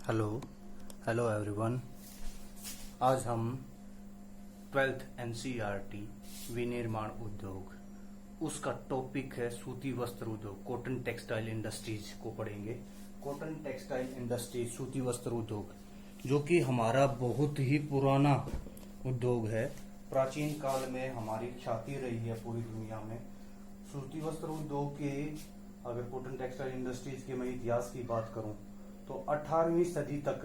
Hello hello everyone. आज हम 12th NCERT विनिर्माण उद्योग उसका टॉपिक है सूती वस्त्र उद्योग, कॉटन टेक्सटाइल इंडस्ट्रीज को पढ़ेंगे। कॉटन टेक्सटाइल इंडस्ट्रीज, सूती वस्त्र उद्योग, जो कि हमारा बहुत ही पुराना उद्योग है। प्राचीन काल में हमारी ख्याति रही है पूरी दुनिया में। सूती वस्त्र उद्योग के, अगर कॉटन टेक्सटाइल इंडस्ट्रीज के मैं इतिहास की बात करूं तो 18वीं सदी तक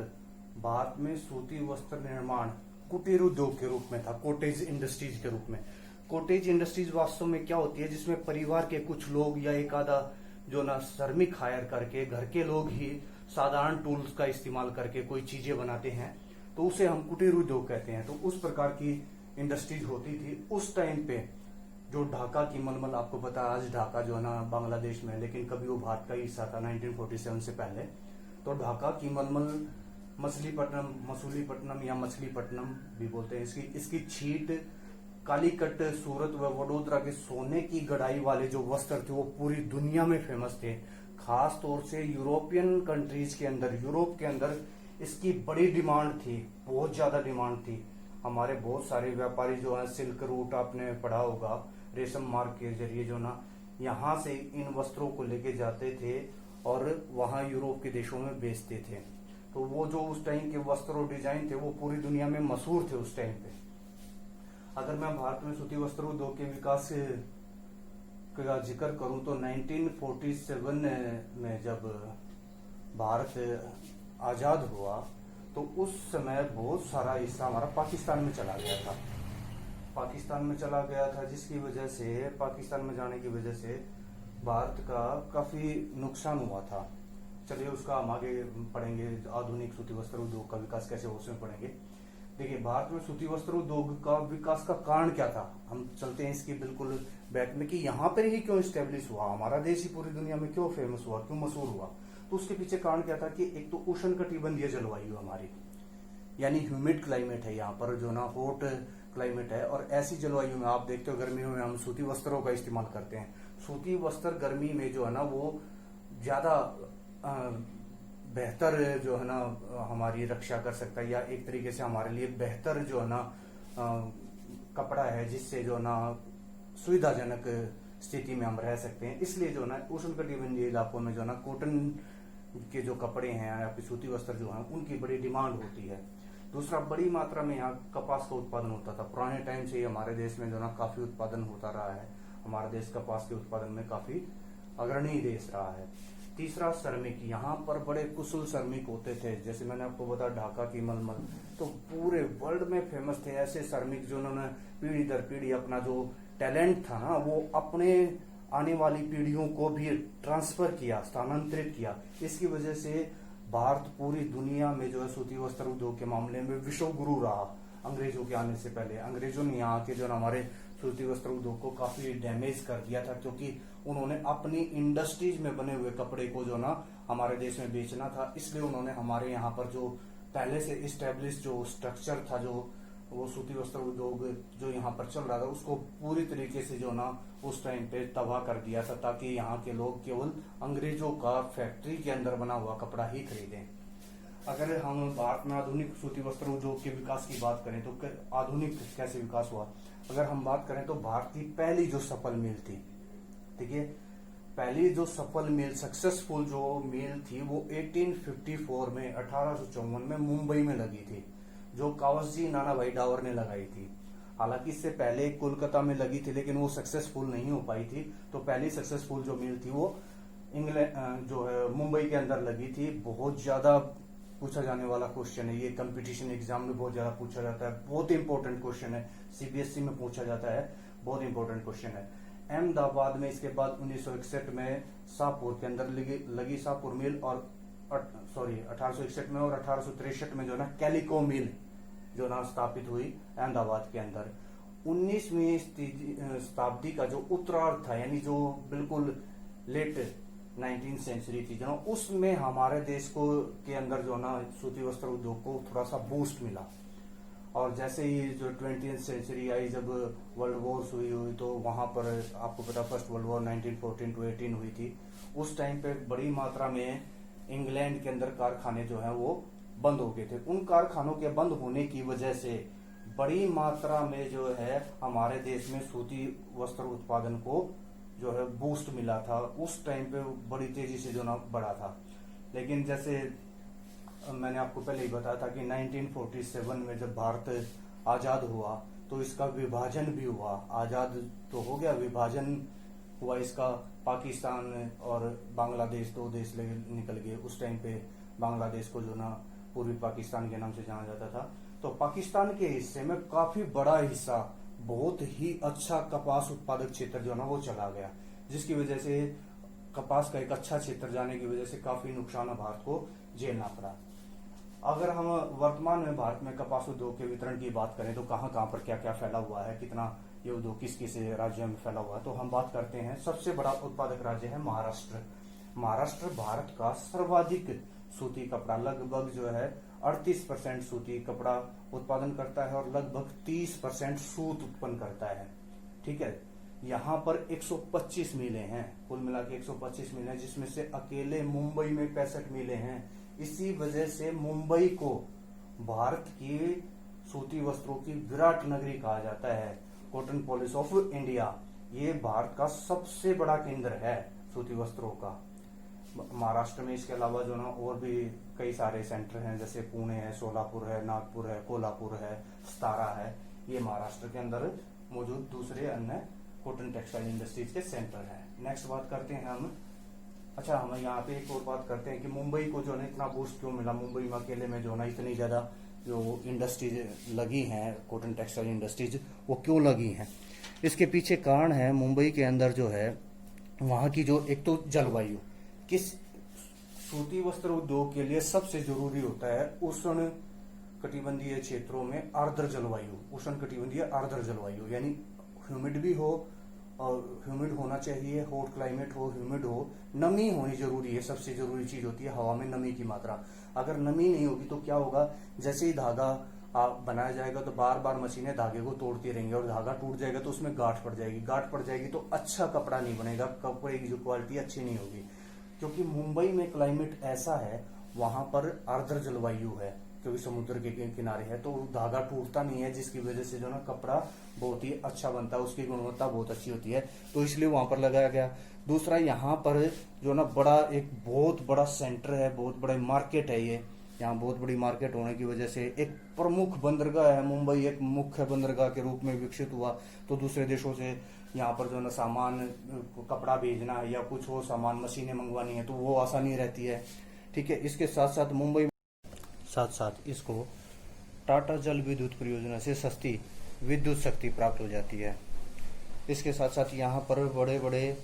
भारत में सूती वस्त्र निर्माण कुटीर उद्योग के रूप में था, कॉटेज इंडस्ट्रीज के रूप में। कॉटेज इंडस्ट्रीज वास्तव में क्या होती है, जिसमें परिवार के कुछ लोग या एक आधा जो ना श्रमिक हायर करके घर के लोग ही साधारण टूल्स का इस्तेमाल करके कोई चीजें बनाते हैं, तो उसे हम कुटीर उद्योग कहते हैं। तो उस प्रकार की इंडस्ट्रीज होती थी उस टाइम पे। जो ढाका की मलमल, आपको पता है आज ढाका जो है ना बांग्लादेश में है, लेकिन कभी वो भारत का हिस्सा था 1947 से पहले। तो ढाका की मलमल, मसूलीपट्टनम या मछलीपट्टनम भी बोलते हैं इसकी छीट, कालीकट, सूरत व वडोदरा के सोने की गढ़ाई वाले जो वस्त्र थे वो पूरी दुनिया में फेमस थे। खास तौर से यूरोपियन कंट्रीज के अंदर, यूरोप के अंदर इसकी बड़ी डिमांड थी, बहुत ज्यादा डिमांड थी। हमारे बहुत सारे व्यापारी जो है, सिल्क रूट आपने पढ़ा होगा, रेशम मार्ग के जरिए जो ना यहाँ से इन वस्त्रों को लेके जाते थे और वहां यूरोप के देशों में बेचते थे। तो वो जो उस टाइम के वस्त्र और डिजाइन थे वो पूरी दुनिया में मशहूर थे उस टाइम पे। अगर मैं भारत में सूती वस्त्र उद्योग के विकास का जिक्र करूं तो 1947 में जब भारत आजाद हुआ तो उस समय बहुत सारा हिस्सा हमारा पाकिस्तान में चला गया था। जिसकी वजह से, पाकिस्तान में जाने की वजह से भारत का काफी नुकसान हुआ था। चलिए उसका हम आगे पढ़ेंगे, आधुनिक सूती वस्त्र उद्योग का विकास कैसे हो उसमें पढ़ेंगे। देखिए भारत में सूती वस्त्र उद्योग का विकास का कारण क्या था, हम चलते हैं इसकी बिल्कुल बैक में कि यहाँ पर ही क्यों स्टेब्लिश हुआ, हमारा देश ही पूरी दुनिया में क्यों फेमस हुआ, क्यों मशहूर हुआ। तो उसके पीछे कारण क्या था कि एक तो उष्ण कटिबंधीय जलवायु हमारी, यानी ह्यूमिड क्लाइमेट है यहाँ पर, जो ना हॉट क्लाइमेट है। और ऐसी जलवायु में आप देखते हो गर्मियों में हम सूती वस्त्रों का इस्तेमाल करते हैं। सूती वस्त्र गर्मी में जो है ना वो ज्यादा बेहतर जो है ना हमारी रक्षा कर सकता है, या एक तरीके से हमारे लिए बेहतर जो है ना कपड़ा है, जिससे जो है ना सुविधाजनक स्थिति में हम रह सकते हैं। इसलिए जो है ना उष्णकटिबंधीय इलाकों में जो है ना कॉटन के जो कपड़े हैं या फिर सूती वस्त्र जो है उनकी बड़ी डिमांड होती है। दूसरा, बड़ी मात्रा में यहाँ कपास का उत्पादन होता था। पुराने टाइम से ही हमारे देश में जो ना काफी उत्पादन होता रहा है। हमारा देश कपास के उत्पादन में काफी अग्रणी देश रहा है। तीसरा, श्रमिक, यहाँ पर बड़े कुशल श्रमिक होते थे। जैसे मैंने आपको बताया ढाका की मलमल, तो पूरे वर्ल्ड में फेमस थे ऐसे श्रमिक जो उन्होंने पीढ़ी दर पीढ़ी अपना जो टैलेंट था ना वो अपने आने वाली पीढ़ियों को भी ट्रांसफर किया, स्थानांतरित किया। इसकी वजह से भारत पूरी दुनिया में जो है सूती वस्त्र उद्योग के मामले में विश्व गुरु रहा। अंग्रेजों के आने से पहले अंग्रेजों ने यहाँ के जो हमारे सूती वस्त्र उद्योग को काफी डैमेज कर दिया था, क्योंकि उन्होंने अपनी इंडस्ट्रीज में बने हुए कपड़े को जो ना हमारे देश में बेचना था। इसलिए उन्होंने हमारे यहाँ पर जो पहले से इस्टेब्लिश जो स्ट्रक्चर था, जो वो सूती वस्त्र उद्योग जो यहाँ पर चल रहा था, उसको पूरी तरीके से जो ना उस टाइम पे तबाह कर दिया था, ताकि यहाँ के लोग केवल अंग्रेजों का फैक्ट्री के अंदर बना हुआ कपड़ा ही खरीदें। अगर हम भारत में आधुनिक सूती वस्त्र उद्योग के विकास की बात करें तो आधुनिक कैसे विकास हुआ, अगर हम बात करें तो भारत की पहली जो सफल मिल थी, ठीक है, पहली जो सफल मिल, सक्सेसफुल जो मिल थी वो 1854 में, 1854 में मुंबई में लगी थी, जो कावसजी नानाभाई डावर ने लगाई थी। हालांकि इससे पहले कोलकाता में लगी थी, लेकिन वो सक्सेसफुल नहीं हो पाई थी। तो पहली सक्सेसफुल जो मिल थी वो इंग्लैंड जो है मुंबई के अंदर लगी थी। बहुत ज्यादा पूछा जाने वाला क्वेश्चन है ये, कंपटीशन एग्जाम में बहुत ज्यादा पूछा जाता है, बहुत इंपॉर्टेंट क्वेश्चन है, सीबीएसई में पूछा जाता है, बहुत इंपॉर्टेंट क्वेश्चन है। अहमदाबाद में इसके बाद 1961 में शाहपुर के अंदर लगी शाहपुर मिल, और 1861 में, और 1863 में जो ना कैलिको मिल जो ना स्थापित हुई अहमदाबाद के अंदर। 19वीं शताब्दी का जो उत्तरार्ध था, यानी जो बिल्कुल लेट 19th सेंचुरी थी, जो उसमें हमारे देश को के अंदर जो ना सूती वस्त्र उद्योग को थोड़ा सा बूस्ट मिला। और जैसे ही जो 20th सेंचुरी आई, जब वर्ल्ड वॉर्स हुई तो वहां पर आपको पता फर्स्ट वर्ल्ड वॉर 1914 to 18 हुई थी। उस टाइम पे बड़ी मात्रा में इंग्लैंड के अंदर कारखाने जो है वो बंद हो गए थे। उन कारखानों के बंद होने की वजह से बड़ी मात्रा में जो है हमारे देश में सूती वस्त्र उत्पादन को जो है बूस्ट मिला था। उस टाइम पे बड़ी तेजी से जो ना बढ़ा था। लेकिन जैसे मैंने आपको पहले ही बताया था कि 1947 में जब भारत आजाद हुआ तो इसका विभाजन भी हुआ। आजाद तो हो गया, विभाजन हुआ इसका। पाकिस्तान और बांग्लादेश दो देश निकल गए। उस टाइम पे बांग्लादेश को जो ना पूर्वी पाकिस्तान के नाम से जाना जाता था। तो पाकिस्तान के हिस्से में काफी बड़ा हिस्सा बहुत ही अच्छा कपास उत्पादक क्षेत्र जो ना वो चला गया, जिसकी वजह से कपास का एक अच्छा क्षेत्र जाने की वजह से काफी नुकसान भारत को झेलना पड़ा। अगर हम वर्तमान में भारत में कपास उद्योग के वितरण की बात करें तो कहाँ कहाँ पर क्या क्या फैला हुआ है, कितना ये उद्योग किस किस राज्यों में फैला हुआ है, तो हम बात करते हैं। सबसे बड़ा उत्पादक राज्य है महाराष्ट्र। महाराष्ट्र भारत का सर्वाधिक सूती कपड़ा, लगभग जो है 38% सूती कपड़ा उत्पादन करता है और लगभग 30% सूत उत्पन्न करता है। ठीक है, यहाँ पर 125 मिलें हैं, कुल मिला के 125 मिलें, जिसमें से अकेले मुंबई में 65 मिलें हैं। इसी वजह से मुंबई को भारत की सूती वस्त्रों की विराट नगरी कहा जाता है, कॉटन पॉलिश ऑफ इंडिया। ये भारत का सबसे बड़ा केंद्र है सूती वस्त्रों का, महाराष्ट्र में। इसके अलावा जो ना और भी कई सारे सेंटर हैं, जैसे पुणे है, सोलापुर है, नागपुर है, कोल्हापुर है, सतारा है। ये महाराष्ट्र के अंदर मौजूद दूसरे अन्य कॉटन टेक्सटाइल इंडस्ट्रीज के सेंटर हैं। नेक्स्ट बात करते हैं हम। अच्छा, हम यहाँ पे एक और बात करते हैं कि मुंबई को जो है इतना बूस्ट क्यों मिला। मुंबई में अकेले में जो ना इतनी ज्यादा जो इंडस्ट्रीज लगी हैं, कॉटन टेक्सटाइल इंडस्ट्रीज, वो क्यों लगी हैं? इसके पीछे कारण है, मुंबई के अंदर जो है वहां की जो एक तो जलवायु, किस सूती वस्त्र उद्योग के लिए सबसे जरूरी होता है उष्ण कटिबंधीय क्षेत्रों में आर्द्र जलवायु। उष्ण कटिबंधीय आर्द्र जलवायु यानी ह्यूमिड भी हो, और ह्यूमिड होना चाहिए, हॉट क्लाइमेट हो, ह्यूमिड हो, नमी होनी जरूरी है। सबसे जरूरी चीज होती है हवा में नमी की मात्रा। अगर नमी नहीं होगी तो क्या होगा, जैसे ही धागा बनाया जाएगा तो बार बार मशीनें धागे को तोड़ती रहेंगी और धागा टूट जाएगा तो उसमें गांठ पड़ जाएगी। गांठ पड़ जाएगी तो अच्छा कपड़ा नहीं बनेगा, कपड़े की जो क्वालिटी अच्छी नहीं होगी। क्योंकि मुंबई में क्लाइमेट ऐसा है, वहां पर आर्द्र जलवायु है, क्योंकि समुद्र के किनारे है, तो धागा टूटता नहीं है, जिसकी वजह से जो ना कपड़ा बहुत ही अच्छा बनता है, उसकी गुणवत्ता बहुत अच्छी होती है, तो इसलिए वहां पर लगाया गया। दूसरा, यहाँ पर जो ना बड़ा एक बहुत बड़ा सेंटर है, बहुत बड़ा मार्केट है ये। यहाँ बहुत बड़ी मार्केट होने की वजह से एक प्रमुख बंदरगाह है। मुंबई एक मुख्य बंदरगाह के रूप में विकसित हुआ, तो दूसरे देशों से यहाँ पर जो ना सामान, कपड़ा भेजना है या कुछ हो सामान, मशीनें मंगवानी है, तो वो आसानी रहती है। ठीक है, इसके साथ साथ मुंबई साथ इसको टाटा जल विद्युत परियोजना से सस्ती विद्युत शक्ति प्राप्त हो जाती है। इसके साथ साथ यहाँ पर बड़े बड़े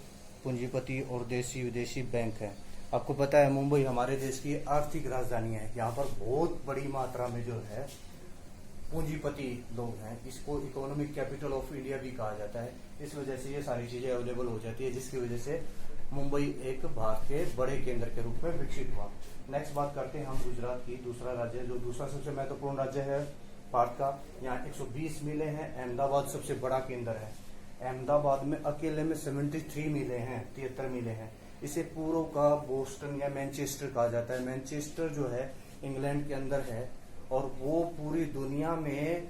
पूंजीपति और देशी विदेशी बैंक हैं। आपको पता है मुंबई हमारे देश की आर्थिक राजधानी है। यहाँ पर बहुत बड़ी मात्रा में जो है पूंजीपति लोग हैं। इसको इकोनॉमिक कैपिटल ऑफ इंडिया भी कहा जाता है। इस वजह से ये सारी चीजें अवेलेबल हो जाती है, जिसकी वजह से मुंबई एक भारत के बड़े केंद्र के रूप में विकसित हुआ। नेक्स्ट बात करते हैं हम गुजरात की, दूसरा राज्य जो दूसरा सबसे महत्वपूर्ण राज्य है भारत का। यहाँ 120 मिले हैं। अहमदाबाद सबसे बड़ा केंद्र है। अहमदाबाद में अकेले में 73 मिले हैं, 73 मिले हैं। इसे पूर्व का बोस्टन या मैनचेस्टर कहा जाता है। मैनचेस्टर जो है इंग्लैंड के अंदर है और वो पूरी दुनिया में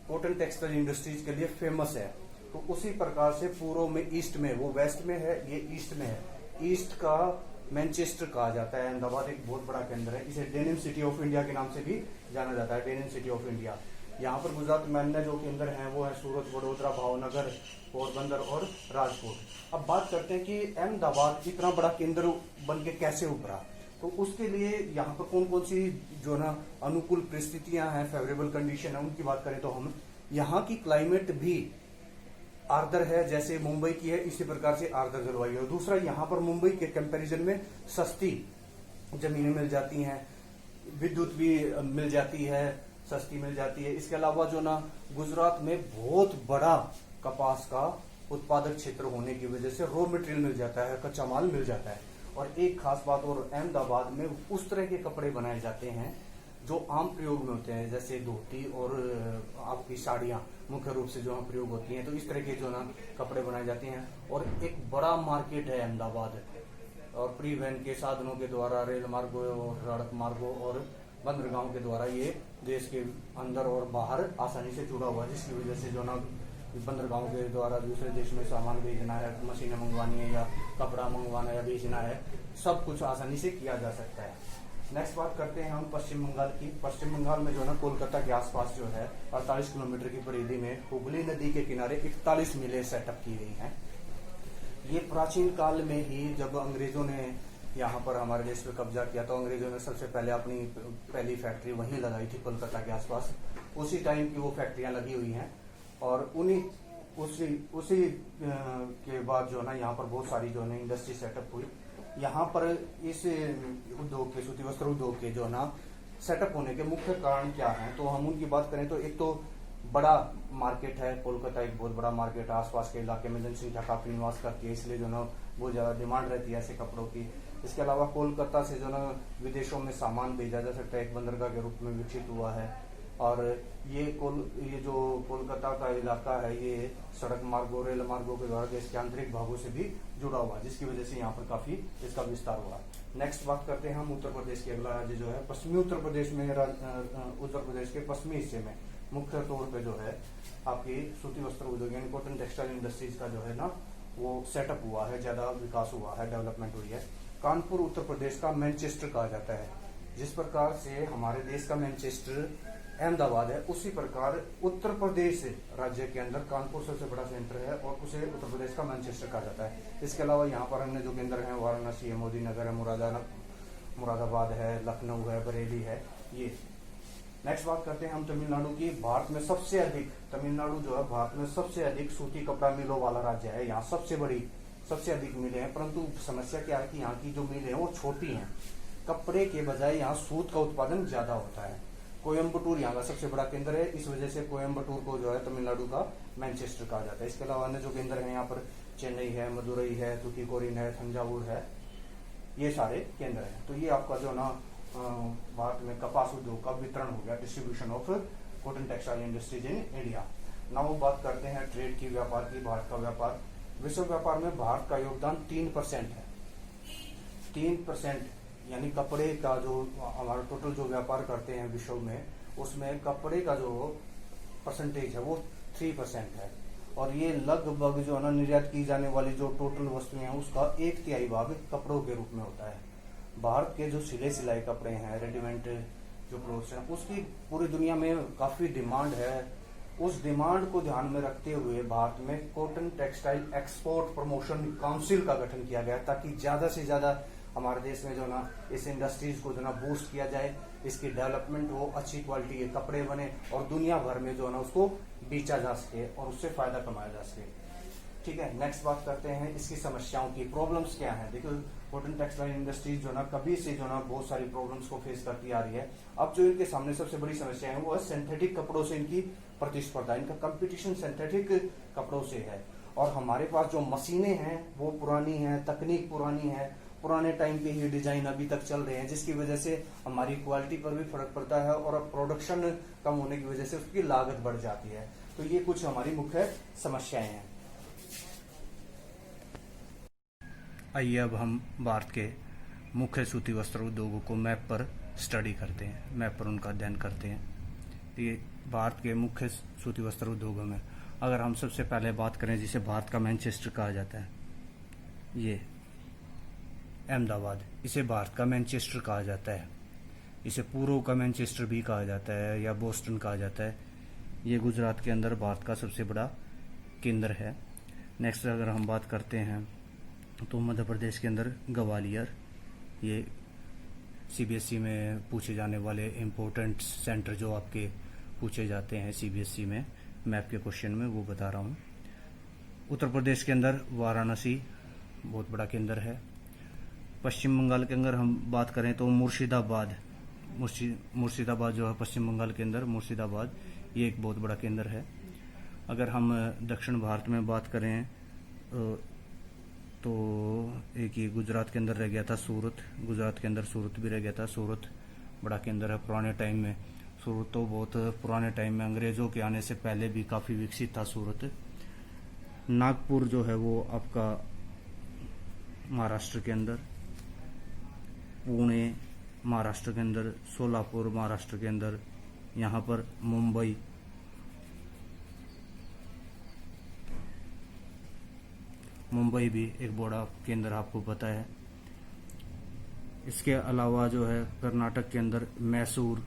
कॉटन टेक्सटाइल इंडस्ट्रीज के लिए फेमस है। तो उसी प्रकार से पूर्व में, ईस्ट में, वो वेस्ट में है, ये ईस्ट में है। ईस्ट का मैनचेस्टर कहा जाता है। अहमदाबाद एक बहुत बड़ा केंद्र है। इसे डेनिम सिटी ऑफ इंडिया के नाम से भी जाना जाता है, डेनिम सिटी ऑफ इंडिया। यहाँ पर गुजरात में अन्य जो केंद्र हैं वो है सूरत, वडोदरा, भावनगर, पोरबंदर और राजकोट। अब बात करते हैं कि अहमदाबाद इतना बड़ा केंद्र बन के कैसे उभरा। तो उसके लिए यहाँ पर कौन कौन सी जो ना अनुकूल परिस्थितियां हैं, फेवरेबल कंडीशन है, उनकी बात करें तो हम यहाँ की क्लाइमेट भी आर्द्र है, जैसे मुंबई की है, इसी प्रकार से आर्द्र जलवायु है। दूसरा, यहाँ पर मुंबई के कंपैरिजन में सस्ती जमीनें मिल जाती हैं, विद्युत भी मिल जाती है, सस्ती मिल जाती है। इसके अलावा जो ना गुजरात में बहुत बड़ा कपास का उत्पादक क्षेत्र होने की वजह से रॉ मटेरियल मिल जाता है, कच्चा माल मिल जाता है। और एक खास बात और, अहमदाबाद में उस तरह के कपड़े बनाए जाते हैं जो आम प्रयोग में होते हैं, जैसे धोती और आपकी साड़ियां मुख्य रूप से जो प्रयोग होती हैं। तो इस तरह के जो ना कपड़े बनाए जाते हैं। और एक बड़ा मार्केट है अहमदाबाद, और परिवहन के साधनों के द्वारा, रेल मार्गों और सड़क मार्गों और बंदरगाहों के द्वारा ये देश के अंदर और बाहर आसानी से जुड़ा हुआ है, जिसकी वजह से जो ना बंदरगाहों के द्वारा दूसरे देश में सामान भेजना है, मशीनें मंगवानी है या कपड़ा मंगवाना या बेचना है, सब कुछ आसानी से किया जा सकता है। नेक्स्ट बात करते हैं हम पश्चिम बंगाल की। पश्चिम बंगाल में जो ना कोलकाता के आसपास जो है 48 किलोमीटर की परिधि में हुगली नदी के किनारे 41 मिलें सेटअप की गई हैं। ये प्राचीन काल में ही जब अंग्रेजों ने यहाँ पर हमारे देश पे कब्जा किया तो अंग्रेजों ने सबसे पहले अपनी पहली फैक्ट्री वहीं लगाई थी कोलकाता के आसपास। उसी टाइम की वो फैक्ट्रियां लगी हुई हैं और उसी के बाद जो ना यहाँ पर बहुत सारी जो है इंडस्ट्री सेटअप हुई। यहाँ पर इस उद्योग के, सूती वस्त्र उद्योग के जो ना सेटअप होने के मुख्य कारण क्या हैं, तो हम उनकी बात करें तो एक तो बड़ा मार्केट है। कोलकाता एक बहुत बड़ा मार्केट है, आसपास के इलाके में जनसंख्या काफी निवास करती है, इसलिए जो ना बहुत ज्यादा डिमांड रहती है ऐसे कपड़ों की। इसके अलावा कोलकाता से जो ना विदेशों में सामान भेजा जा सकता है, एक बंदरगाह के रूप में विकसित हुआ है। और ये जो कोलकाता का इलाका है ये सड़क मार्गों, रेल मार्गों के द्वारा देश के आंतरिक भागों से भी जुड़ा हुआ है, जिसकी वजह से यहाँ पर काफी इसका विस्तार हुआ। नेक्स्ट बात करते हैं हम उत्तर प्रदेश के। अगला राज्य जो है पश्चिमी उत्तर प्रदेश में, उत्तर प्रदेश के पश्चिमी हिस्से में मुख्य तौर पे जो है आपकी सूती वस्त्र उद्योग यानी कॉटन टेक्सटाइल इंडस्ट्रीज का जो है ना वो सेटअप हुआ है, ज्यादा विकास हुआ है, डेवलपमेंट हुई है। कानपुर उत्तर प्रदेश का मैनचेस्टर कहा जाता है। जिस प्रकार से हमारे देश का मैनचेस्टर अहमदाबाद है, उसी प्रकार उत्तर प्रदेश राज्य के अंदर कानपुर सबसे बड़ा सेंटर है और उसे उत्तर प्रदेश का मैनचेस्टर कहा जाता है। इसके अलावा यहाँ पर अन्य जो केंद्र हैं वाराणसी है, मोदी नगर है, मुरादाबाद है, लखनऊ है, बरेली है। ये नेक्स्ट बात करते हैं हम तमिलनाडु की। भारत में सबसे अधिक, तमिलनाडु जो है भारत में सबसे अधिक सूती कपड़ा मिलों वाला राज्य है। यहाँ सबसे अधिक मिलें हैं, परंतु समस्या क्या है कि यहाँ की जो मिलें हैं वो छोटी हैं। कपड़े के बजाय यहाँ सूत का उत्पादन ज्यादा होता है। कोयम्बटूर यहाँ का सबसे बड़ा केंद्र है, इस वजह से कोयम्बटूर को जो है तमिलनाडु का मैनचेस्टर कहा जाता है। इसके अलावा अन्य जो केंद्र है यहाँ पर चेन्नई है, मदुरई है, तुतीकोरिन है, तंजावुर है, ये सारे केंद्र हैं। तो ये आपका जो ना भारत में कपास उद्योग का वितरण हो गया, distribution of cotton textile industries in India. Now बात करते हैं ट्रेड की, व्यापार की। भारत का व्यापार, विश्व व्यापार में भारत का योगदान 3% है। 3% यानी कपड़े का जो हमारा टोटल जो व्यापार करते हैं विश्व में, उसमें कपड़े का जो परसेंटेज है वो 3% है। और ये लगभग जो है ना निर्यात की जाने वाली जो टोटल वस्तुएं हैं उसका 1/3 भाग कपड़ों के रूप में होता है। भारत के जो सिलाई कपड़े हैं, रेडीमेड जो क्लोथ्स हैं, उसकी पूरी दुनिया में काफी डिमांड है। उस डिमांड को ध्यान में रखते हुए भारत में cotton textile export promotion council का गठन किया गया ताकि ज्यादा से ज्यादा हमारे देश में जो ना इस इंडस्ट्रीज को जो ना बूस्ट किया जाए, इसकी डेवलपमेंट हो, अच्छी क्वालिटी के कपड़े बने और दुनिया भर में जो ना उसको बेचा जा सके और उससे फायदा कमाया जा सके। ठीक है, नेक्स्ट बात करते हैं इसकी समस्याओं की। प्रॉब्लम्स क्या हैं? देखो, कॉटन टेक्सटाइल इंडस्ट्रीज जो ना कभी से जो ना बहुत सारी प्रॉब्लम्स को फेस करती आ रही है। अब जो इनके सामने सबसे बड़ी समस्या है वो है सिंथेटिक कपड़ों से इनकी प्रतिस्पर्धा। इनका कंपटीशन सिंथेटिक कपड़ों से है और हमारे पास जो मशीनें हैं वो पुरानी हैं, तकनीक पुरानी है, पुराने टाइम के ही डिजाइन अभी तक चल रहे हैं, जिसकी वजह से हमारी क्वालिटी पर भी फर्क पड़ता है और अब प्रोडक्शन कम होने की वजह से उसकी लागत बढ़ जाती है। तो ये कुछ हमारी मुख्य समस्याएं हैं। आइए अब हम भारत के मुख्य सूती वस्त्र उद्योगों को मैप पर स्टडी करते हैं, मैप पर उनका अध्ययन करते हैं। ये भारत के मुख्य सूती वस्त्र उद्योगों में अगर हम सबसे पहले बात करें जिसे भारत का मैनचेस्टर कहा जाता है, ये अहमदाबाद, इसे भारत का मैनचेस्टर कहा जाता है। इसे पूर्व का मैनचेस्टर भी कहा जाता है या बोस्टन कहा जाता है। ये गुजरात के अंदर भारत का सबसे बड़ा केंद्र है। नेक्स्ट अगर हम बात करते हैं तो मध्य प्रदेश के अंदर ग्वालियर, ये सीबीएसई में पूछे जाने वाले इम्पोर्टेंट सेंटर जो आपके पूछे जाते हैं सीबीएसई में मैप के क्वेश्चन में, वो बता रहा हूँ। उत्तर प्रदेश के अंदर वाराणसी बहुत बड़ा केंद्र है। पश्चिम बंगाल के अंदर हम बात करें तो मुर्शिदाबाद जो है पश्चिम बंगाल के अंदर, मुर्शिदाबाद ये एक बहुत बड़ा केंद्र है। अगर हम दक्षिण भारत में बात करें तो एक ही गुजरात के अंदर रह गया था सूरत, गुजरात के अंदर सूरत भी रह गया था। सूरत बड़ा केंद्र है पुराने टाइम में। सूरत तो बहुत पुराने टाइम में अंग्रेजों के आने से पहले भी काफ़ी विकसित था सूरत। नागपुर जो है वो आपका महाराष्ट्र के अंदर, पुणे महाराष्ट्र के अंदर, सोलापुर महाराष्ट्र के अंदर, यहाँ पर मुंबई भी एक बड़ा केंद्र आपको पता है। इसके अलावा जो है कर्नाटक के अंदर मैसूर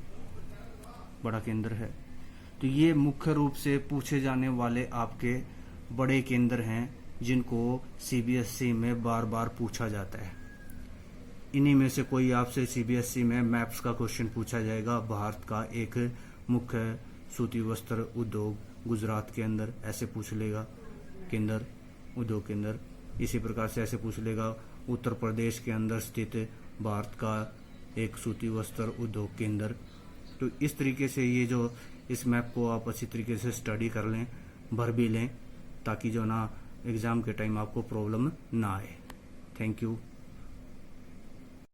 बड़ा केंद्र है। तो ये मुख्य रूप से पूछे जाने वाले आपके बड़े केंद्र हैं जिनको सीबीएसई में बार बार पूछा जाता है। इन्हीं में से कोई आपसे सीबीएसई में मैप्स का क्वेश्चन पूछा जाएगा। भारत का एक मुख्य सूती वस्त्र उद्योग गुजरात के अंदर, ऐसे पूछ लेगा केंद्र, उद्योग केंद्र। इसी प्रकार से ऐसे पूछ लेगा उत्तर प्रदेश के अंदर स्थित भारत का एक सूती वस्त्र उद्योग केंद्र। तो इस तरीके से ये जो इस मैप को आप अच्छी तरीके से स्टडी कर लें, भर भी लें, ताकि जो ना एग्जाम के टाइम आपको प्रॉब्लम ना आए। Thank you.